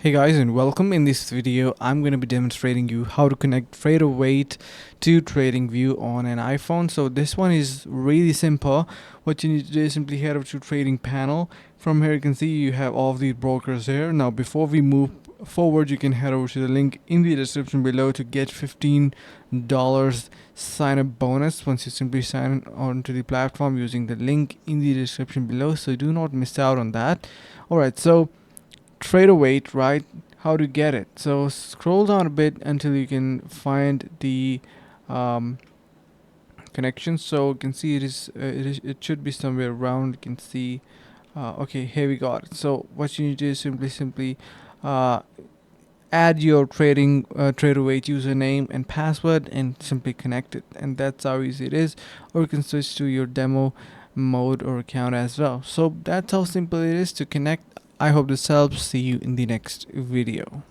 Hey guys, and welcome. In this video I'm going to be demonstrating you how to connect Tradovate to TradingView on an iPhone. So this one is really simple. What you need to do is simply head over to trading panel. From here you can see you have all of these brokers here. Now before we move forward, you can head over to the link in the description below to get $15 sign up bonus once you simply sign on to the platform using the link in the description below. So do not miss out on that. Alright, so Tradovate, right? How to get it? So scroll down a bit until you can find the um, connection. So you can see it should be somewhere around. You can see. Okay, here we got it. So what you need to do is simply uh, add your Tradovate username and password and simply connect it, and that's how easy it is. Or you can switch to your demo mode or account as well. So that's how simple it is to connect. I hope this helps. See you in the next video.